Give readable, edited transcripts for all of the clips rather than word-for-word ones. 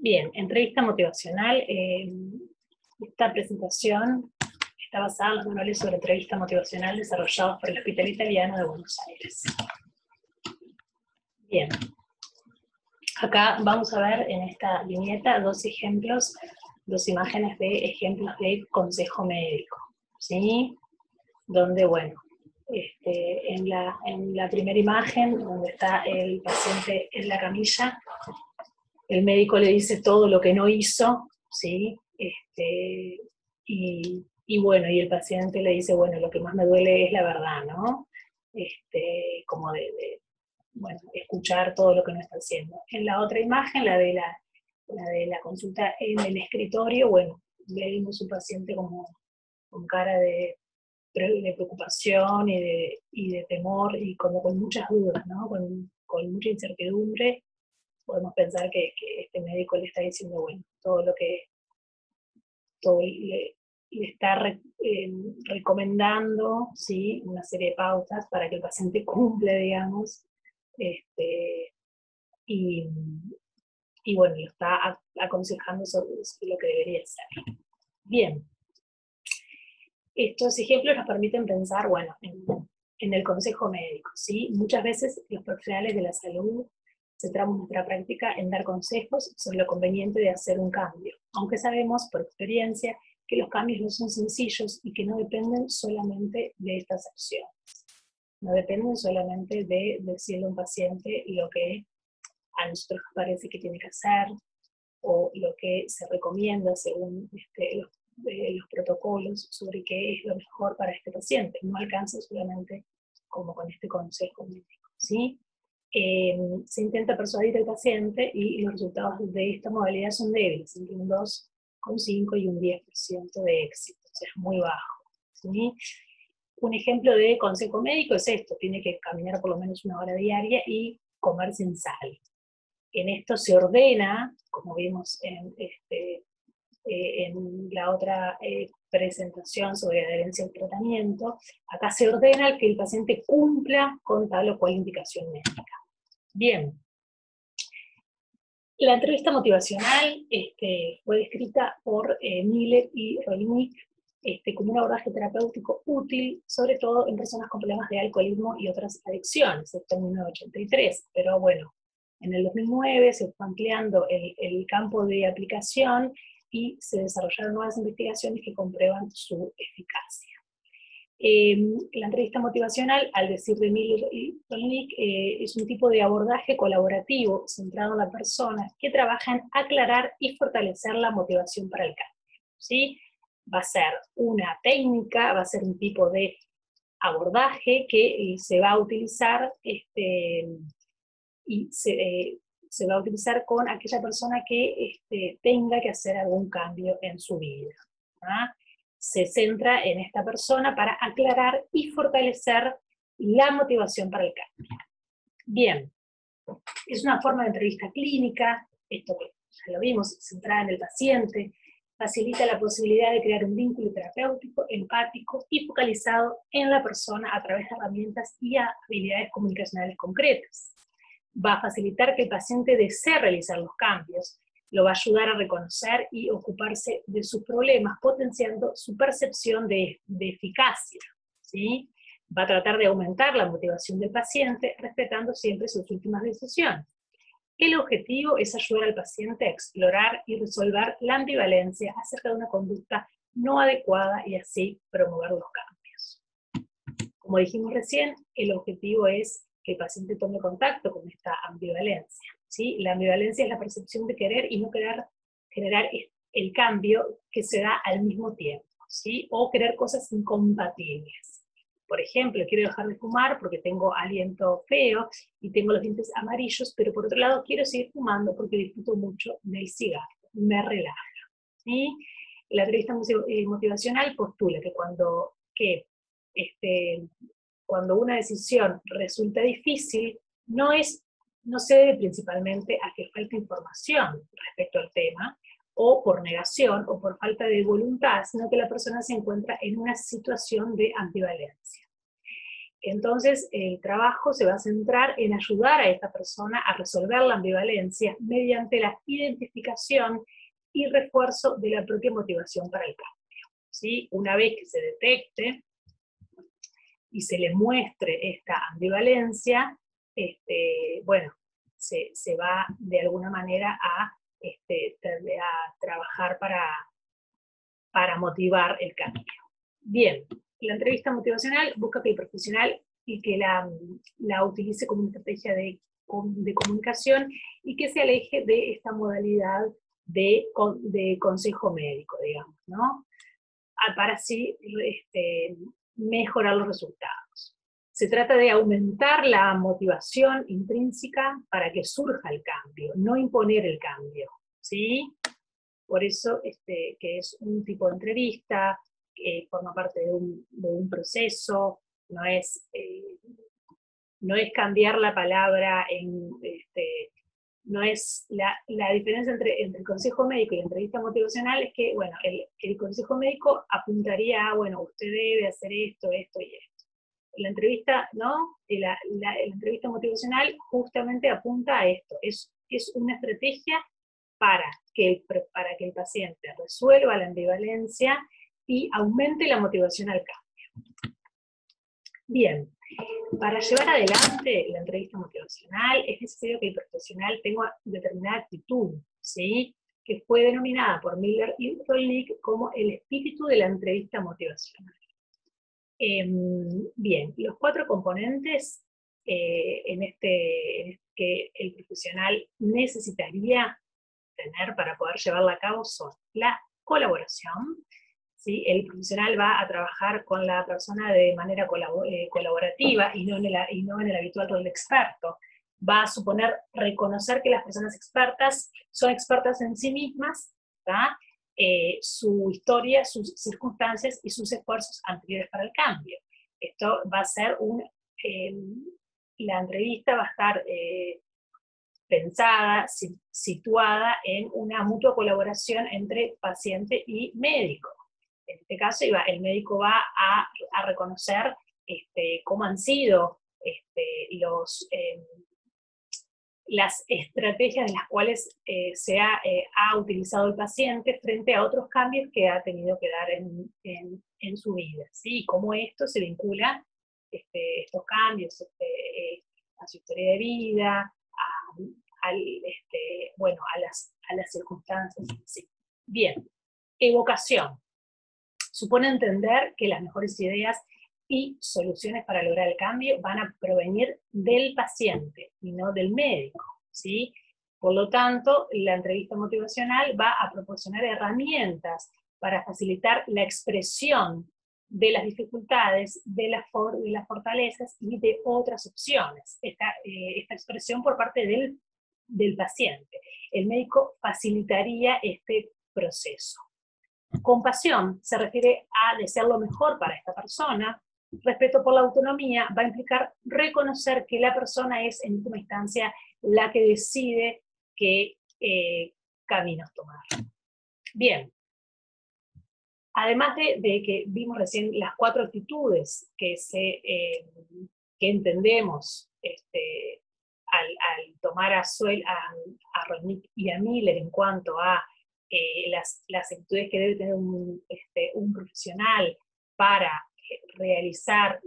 Bien, entrevista motivacional. Esta presentación está basada en los manuales sobre entrevista motivacional desarrollados por el Hospital Italiano de Buenos Aires. Bien, acá vamos a ver en esta viñeta dos ejemplos, dos imágenes de ejemplos de consejo médico, ¿sí? Donde, bueno, en la primera imagen, donde está el paciente en la camilla, el médico le dice todo lo que no hizo, ¿sí? Y bueno, y el paciente le dice, bueno, lo que más me duele es la verdad, ¿no? Como bueno, escuchar todo lo que no está haciendo. En la otra imagen, la de la consulta en el escritorio, bueno, le vimos un paciente como con cara de preocupación y de temor, y como con muchas dudas, ¿no? Con mucha incertidumbre. Podemos pensar que este médico le está diciendo, bueno, todo le está recomendando, ¿sí? Una serie de pautas para que el paciente cumpla, digamos, y bueno, lo está aconsejando sobre lo que debería ser. Bien. Estos ejemplos nos permiten pensar, bueno, en el consejo médico, ¿sí? Muchas veces los profesionales de la salud centramos nuestra práctica en dar consejos sobre lo conveniente de hacer un cambio, aunque sabemos por experiencia que los cambios no son sencillos y que no dependen solamente de estas acciones. No dependen solamente de decirle a un paciente lo que a nosotros nos parece que tiene que hacer, o lo que se recomienda según los protocolos sobre qué es lo mejor para este paciente. No alcanza solamente como con este consejo médico, ¿sí? Se intenta persuadir al paciente y los resultados de esta modalidad son débiles, entre un 2,5 y un 10% de éxito, o sea, es muy bajo, ¿sí? Un ejemplo de consejo médico es esto: tiene que caminar por lo menos 1 hora diaria y comer sin sal. En esto se ordena, como vimos en la otra presentación sobre adherencia al tratamiento, acá se ordena que el paciente cumpla con tal o cual indicación médica. Bien. La entrevista motivacional fue descrita por Miller y Rollinick como un abordaje terapéutico útil, sobre todo en personas con problemas de alcoholismo y otras adicciones, esto en 1983, pero bueno, en el 2009 se fue ampliando el campo de aplicación y se desarrollaron nuevas investigaciones que comprueban su eficacia. La entrevista motivacional, al decir de Miller y Rollinick, es un tipo de abordaje colaborativo centrado en la persona que trabaja en aclarar y fortalecer la motivación para el cambio, ¿sí? Va a ser una técnica, va a ser un tipo de abordaje que se va a utilizar y se va a utilizar con aquella persona que tenga que hacer algún cambio en su vida, ¿ah? Se centra en esta persona para aclarar y fortalecer la motivación para el cambio. Bien, es una forma de entrevista clínica, esto que ya lo vimos, centrada en el paciente, facilita la posibilidad de crear un vínculo terapéutico, empático y focalizado en la persona a través de herramientas y habilidades comunicacionales concretas. Va a facilitar que el paciente desee realizar los cambios, lo va a ayudar a reconocer y ocuparse de sus problemas, potenciando su percepción de eficacia, ¿sí? Va a tratar de aumentar la motivación del paciente, respetando siempre sus últimas decisiones. El objetivo es ayudar al paciente a explorar y resolver la ambivalencia acerca de una conducta no adecuada y así promover los cambios. Como dijimos recién, el objetivo es que el paciente tome contacto con esta ambivalencia, ¿sí? La ambivalencia es la percepción de querer y no querer generar el cambio que se da al mismo tiempo, ¿sí? O querer cosas incompatibles. Por ejemplo, quiero dejar de fumar porque tengo aliento feo y tengo los dientes amarillos, pero por otro lado quiero seguir fumando porque disfruto mucho del cigarro, me relaja, ¿sí? La entrevista motivacional postula que cuando una decisión resulta difícil, no se debe principalmente a que falta información respecto al tema, o por negación, o por falta de voluntad, sino que la persona se encuentra en una situación de ambivalencia. Entonces, el trabajo se va a centrar en ayudar a esta persona a resolver la ambivalencia mediante la identificación y refuerzo de la propia motivación para el cambio, ¿sí? Una vez que se detecte y se le muestre esta ambivalencia, bueno, se va de alguna manera a trabajar para motivar el cambio. Bien, la entrevista motivacional busca que el profesional y que la utilice como una estrategia de comunicación y que se aleje de esta modalidad de consejo médico, digamos, ¿no? Para así mejorar los resultados. Se trata de aumentar la motivación intrínseca para que surja el cambio, no imponer el cambio, ¿sí? Por eso que es un tipo de entrevista, forma parte de un proceso, no es cambiar la palabra no es la diferencia entre el consejo médico y la entrevista motivacional es que, bueno, el consejo médico apuntaría a, bueno, usted debe hacer esto, esto y esto. La entrevista, ¿no? La entrevista motivacional justamente apunta a esto, es una estrategia para que el paciente resuelva la ambivalencia y aumente la motivación al cambio. Bien, para llevar adelante la entrevista motivacional es necesario que el profesional tenga determinada actitud, ¿sí? Que fue denominada por Miller y Rolnick como el espíritu de la entrevista motivacional. Bien, los 4 componentes que el profesional necesitaría tener para poder llevarla a cabo son la colaboración, ¿sí? El profesional va a trabajar con la persona de manera colaborativa y no en el habitual rol de experto. Va a suponer reconocer que las personas expertas son expertas en sí mismas, ¿tá? Su historia, sus circunstancias y sus esfuerzos anteriores para el cambio. Esto va a ser la entrevista va a estar pensada, situada en una mutua colaboración entre paciente y médico. En este caso, el médico va a reconocer cómo han sido las estrategias en las cuales se ha utilizado el paciente frente a otros cambios que ha tenido que dar en su vida, ¿sí? Y cómo esto se vincula, estos cambios, a su historia de vida, bueno, a las circunstancias. ¿Sí? Bien, evocación. Supone entender que las mejores ideas y soluciones para lograr el cambio van a provenir del paciente y no del médico, ¿sí? Por lo tanto, la entrevista motivacional va a proporcionar herramientas para facilitar la expresión de las dificultades, de las fortalezas y de otras opciones. Esta expresión por parte del paciente. El médico facilitaría este proceso. Compasión se refiere a desear lo mejor para esta persona. Respeto por la autonomía va a implicar reconocer que la persona es en última instancia la que decide qué caminos tomar. Bien, además de que vimos recién las 4 actitudes que entendemos al tomar a Rolnick y a Miller en cuanto a las actitudes que debe tener un profesional para realizar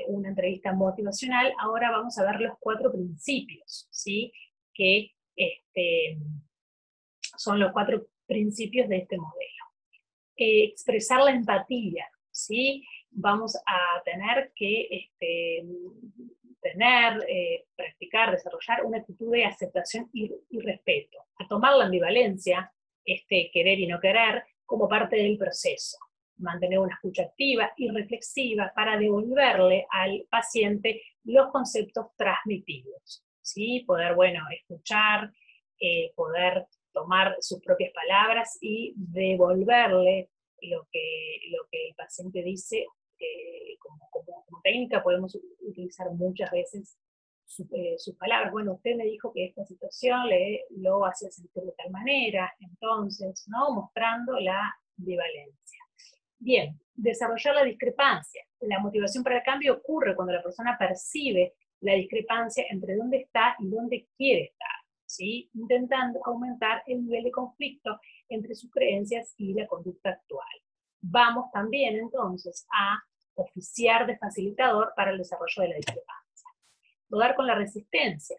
una entrevista motivacional, ahora vamos a ver los 4 principios, ¿sí? Que son los 4 principios de este modelo. Expresar la empatía, ¿sí? Vamos a tener que practicar, desarrollar una actitud de aceptación y respeto, a tomar la ambivalencia, querer y no querer, como parte del proceso, mantener una escucha activa y reflexiva para devolverle al paciente los conceptos transmitidos, ¿sí? Poder, bueno, escuchar, poder tomar sus propias palabras y devolverle lo que el paciente dice. Como técnica podemos utilizar muchas veces sus palabras. Bueno, usted me dijo que esta situación lo hacía sentir de tal manera, entonces, ¿no? Mostrando la ambivalencia. Bien, desarrollar la discrepancia. La motivación para el cambio ocurre cuando la persona percibe la discrepancia entre dónde está y dónde quiere estar, ¿sí? Intentando aumentar el nivel de conflicto entre sus creencias y la conducta actual. Vamos también entonces a oficiar de facilitador para el desarrollo de la discrepancia. Rodar con la resistencia.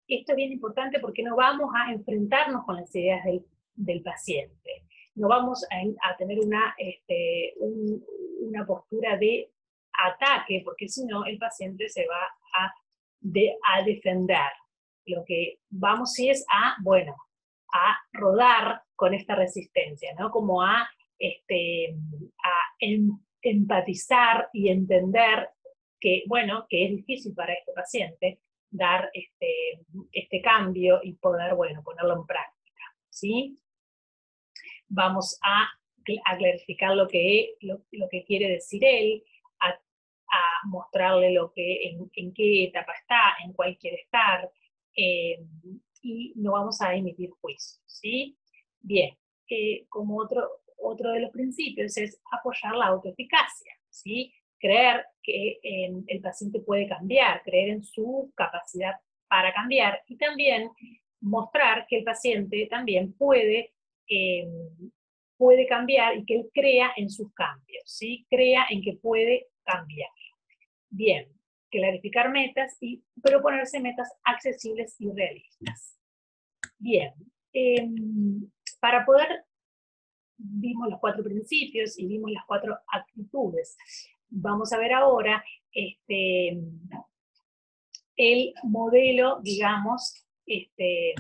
Esto es bien importante porque no vamos a enfrentarnos con las ideas del paciente. No vamos a tener una postura de ataque, porque si no el paciente se va a defender. Lo que vamos sí es a rodar con esta resistencia, ¿no? Como a empatizar y entender que, bueno, que es difícil para este paciente dar este cambio y poder, bueno, ponerlo en práctica, ¿sí? Vamos a clarificar lo que quiere decir él, a mostrarle en qué etapa está, en cuál quiere estar, y no vamos a emitir juicios, ¿sí? Bien, como otro de los principios es apoyar la autoeficacia, ¿sí? Creer que el paciente puede cambiar, creer en su capacidad para cambiar, y también mostrar que el paciente también puede cambiar y que él crea en sus cambios, ¿sí? Crea en que puede cambiar. Bien, clarificar metas y proponerse metas accesibles y realistas. Bien, para poder, vimos los 4 principios y vimos las 4 actitudes. Vamos a ver ahora el modelo, digamos, de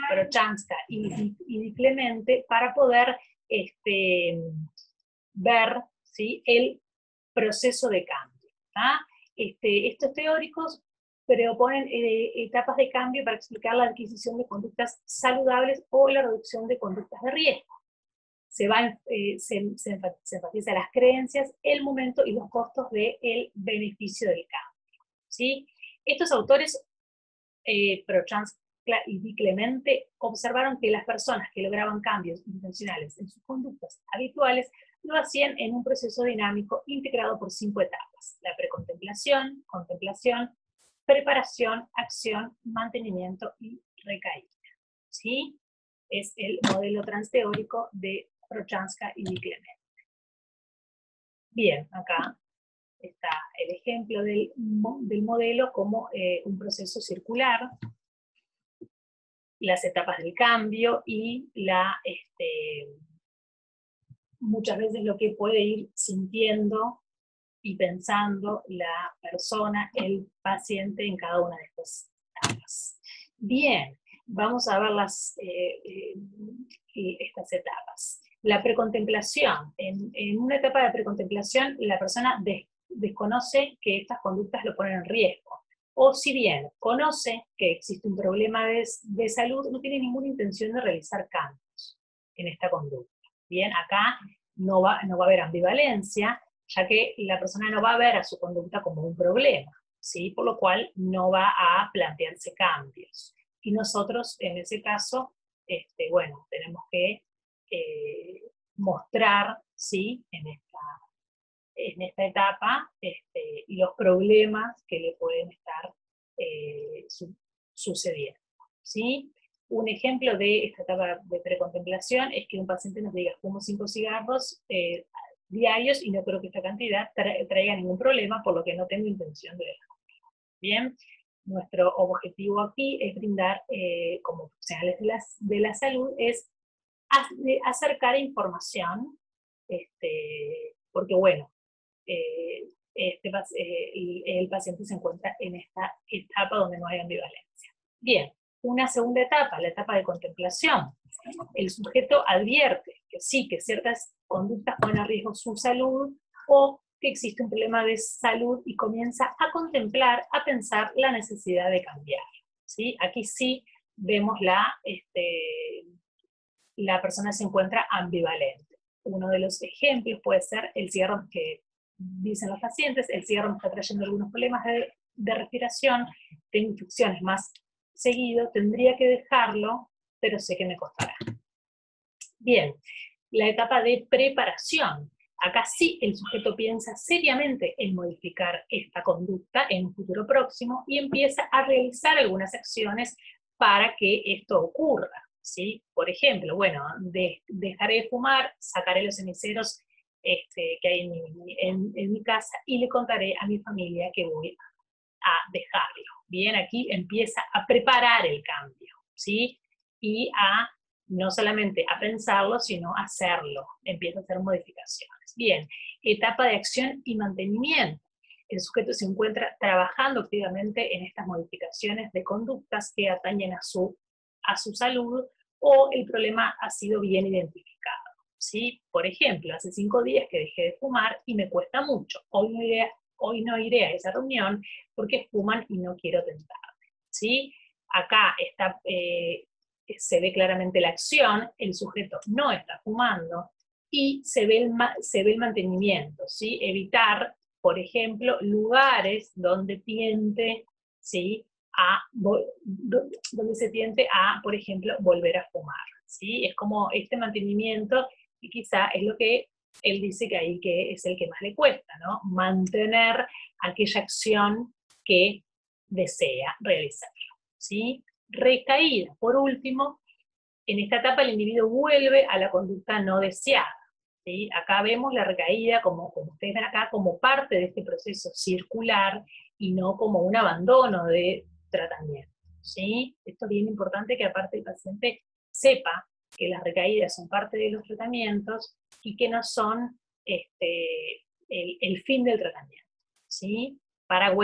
Prochanska y Di Clemente para poder ver, ¿sí?, el proceso de cambio. Estos teóricos proponen etapas de cambio para explicar la adquisición de conductas saludables o la reducción de conductas de riesgo. Se enfatiza las creencias, el momento y los costos del beneficio del cambio, ¿sí? Estos autores, Prochanska y Di Clemente, observaron que las personas que lograban cambios intencionales en sus conductas habituales lo hacían en un proceso dinámico integrado por 5 etapas: la precontemplación, contemplación, preparación, acción, mantenimiento y recaída, ¿sí? Es el modelo transteórico de Prochanska y Di Clemente. Bien, acá está el ejemplo del modelo como un proceso circular, las etapas del cambio y muchas veces lo que puede ir sintiendo y pensando la persona, el paciente, en cada una de estas etapas. Bien, vamos a ver estas etapas. La precontemplación. En una etapa de precontemplación, la persona desconoce que estas conductas lo ponen en riesgo. O si bien conoce que existe un problema de salud, no tiene ninguna intención de realizar cambios en esta conducta. Bien, acá no va a haber ambivalencia, ya que la persona no va a ver a su conducta como un problema, ¿sí? Por lo cual no va a plantearse cambios. Y nosotros, en ese caso, bueno, tenemos que mostrar, ¿sí?, en esta etapa los problemas que le pueden estar sucediendo, ¿sí? Un ejemplo de esta etapa de precontemplación es que un paciente nos diga: fumo 5 cigarros diarios y no creo que esta cantidad traiga ningún problema, por lo que no tengo intención de dejarlo. Bien, nuestro objetivo aquí es brindar, como profesionales de la salud, es acercar información, porque bueno, el paciente se encuentra en esta etapa donde no hay ambivalencia. Bien, una segunda etapa, la etapa de contemplación. El sujeto advierte que sí, que ciertas conductas ponen a riesgo su salud, o que existe un problema de salud, y comienza a contemplar, a pensar la necesidad de cambiar, ¿sí? Aquí sí vemos la persona se encuentra ambivalente. Uno de los ejemplos puede ser el cigarro, que dicen los pacientes: el cigarro me está trayendo algunos problemas de respiración, tengo infecciones más seguido, tendría que dejarlo, pero sé que me costará. Bien, la etapa de preparación. Acá sí el sujeto piensa seriamente en modificar esta conducta en un futuro próximo y empieza a realizar algunas acciones para que esto ocurra, ¿sí? Por ejemplo, bueno, dejaré de fumar, sacaré los ceniceros que hay en mi casa y le contaré a mi familia que voy a dejarlo. Bien, aquí empieza a preparar el cambio, ¿sí? Y a no solamente a pensarlo, sino a hacerlo. Empieza a hacer modificaciones. Bien, etapa de acción y mantenimiento. El sujeto se encuentra trabajando activamente en estas modificaciones de conductas que atañen a su salud, o el problema ha sido bien identificado, ¿sí? Por ejemplo, hace 5 días que dejé de fumar y me cuesta mucho. Hoy no iré a esa reunión porque fuman y no quiero tentarme, ¿sí? Acá está, se ve claramente la acción, el sujeto no está fumando, y se ve el mantenimiento, ¿sí? Evitar, por ejemplo, lugares donde tiende, ¿sí? Donde se tiende a, por ejemplo, volver a fumar, ¿sí? Es como este mantenimiento, y quizá es lo que él dice que ahí que es el que más le cuesta, ¿no? Mantener aquella acción que desea realizar, ¿sí? Recaída, por último, en esta etapa el individuo vuelve a la conducta no deseada, ¿sí? Acá vemos la recaída, como ustedes ven acá, como parte de este proceso circular y no como un abandono de tratamiento, ¿sí? Esto es bien importante, que aparte el paciente sepa que las recaídas son parte de los tratamientos y que no son el fin del tratamiento, ¿sí? Para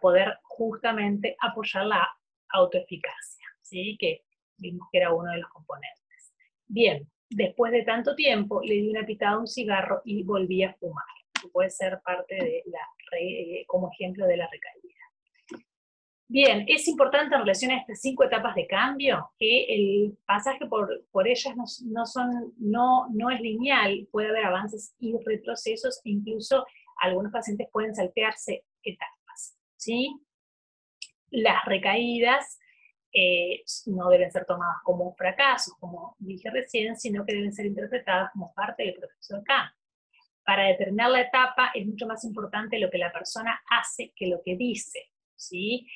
poder justamente apoyar la autoeficacia, ¿sí? Que vimos que era uno de los componentes. Bien, después de tanto tiempo, le di una pitada a un cigarro y volví a fumar. Puede ser parte de como ejemplo de la recaída. Bien, es importante en relación a estas 5 etapas de cambio que el pasaje por ellas no es lineal, puede haber avances y retrocesos, e incluso algunos pacientes pueden saltearse etapas, ¿sí? Las recaídas no deben ser tomadas como fracasos, como dije recién, sino que deben ser interpretadas como parte del proceso de cambio. Para determinar la etapa es mucho más importante lo que la persona hace que lo que dice, ¿sí?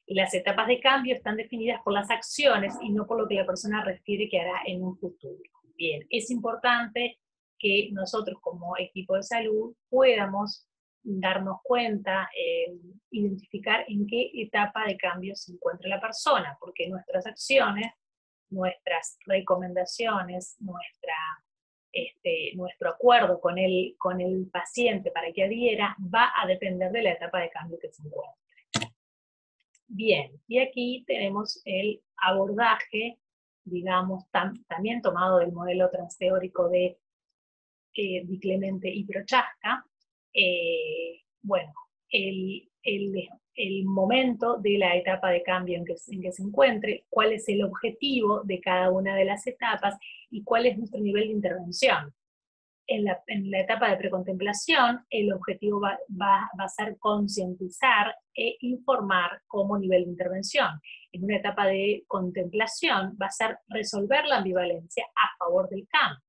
Y las etapas de cambio están definidas por las acciones y no por lo que la persona refiere que hará en un futuro. Bien, es importante que nosotros como equipo de salud podamos darnos cuenta, identificar en qué etapa de cambio se encuentra la persona, porque nuestras acciones, nuestras recomendaciones, nuestro acuerdo con el paciente para que adhiera va a depender de la etapa de cambio que se encuentre. Bien, y aquí tenemos el abordaje, digamos, también tomado del modelo transteórico de Di Clemente y Prochaska. Bueno, el momento de la etapa de cambio en que se encuentre, cuál es el objetivo de cada una de las etapas y cuál es nuestro nivel de intervención. En la etapa de precontemplación, el objetivo va a ser concientizar e informar como nivel de intervención. En una etapa de contemplación va a ser resolver la ambivalencia a favor del cambio,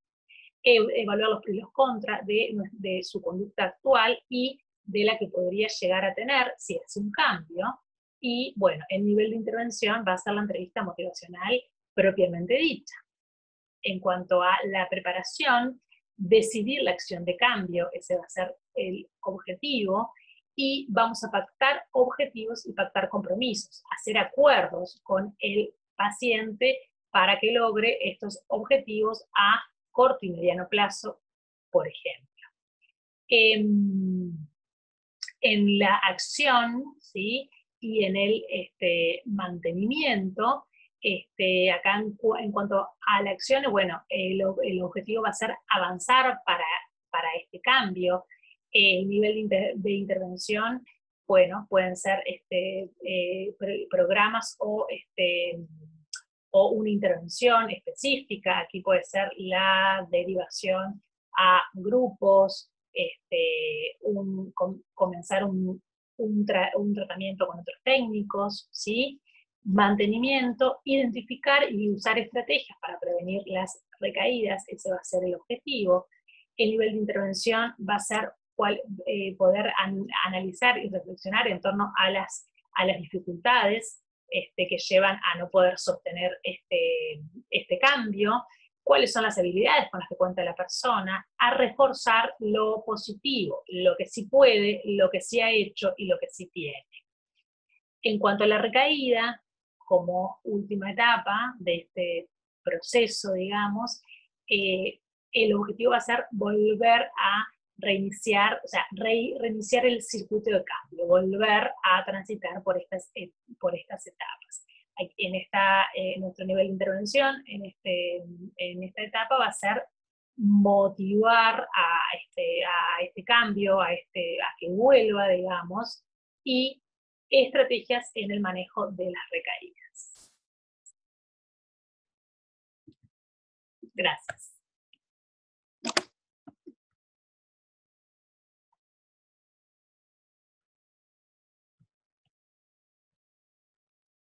evaluar los pros y los contras de su conducta actual y de la que podría llegar a tener si hace un cambio. Y bueno, el nivel de intervención va a ser la entrevista motivacional propiamente dicha. En cuanto a la preparación, decidir la acción de cambio, ese va a ser el objetivo, y vamos a pactar objetivos y pactar compromisos, hacer acuerdos con el paciente para que logre estos objetivos a corto y mediano plazo, por ejemplo. En la acción, ¿sí? Y en el mantenimiento, acá en cuanto a la acción, bueno, el objetivo va a ser avanzar para este cambio. El nivel de intervención, bueno, pueden ser programas o una intervención específica. Aquí puede ser la derivación a grupos, comenzar un tratamiento con otros técnicos, ¿sí? mantenimiento, identificar y usar estrategias para prevenir las recaídas, ese va a ser el objetivo. El nivel de intervención va a ser poder analizar y reflexionar en torno a las dificultades que llevan a no poder sostener este cambio, cuáles son las habilidades con las que cuenta la persona, a reforzar lo positivo, lo que sí puede, lo que sí ha hecho y lo que sí tiene. En cuanto a la recaída, como última etapa de este proceso, digamos, el objetivo va a ser volver a reiniciar, o sea, reiniciar el circuito de cambio, volver a transitar por estas etapas. Nuestro nivel de intervención en esta etapa va a ser motivar a este cambio, a que vuelva, digamos, y estrategias en el manejo de las recaídas. Gracias.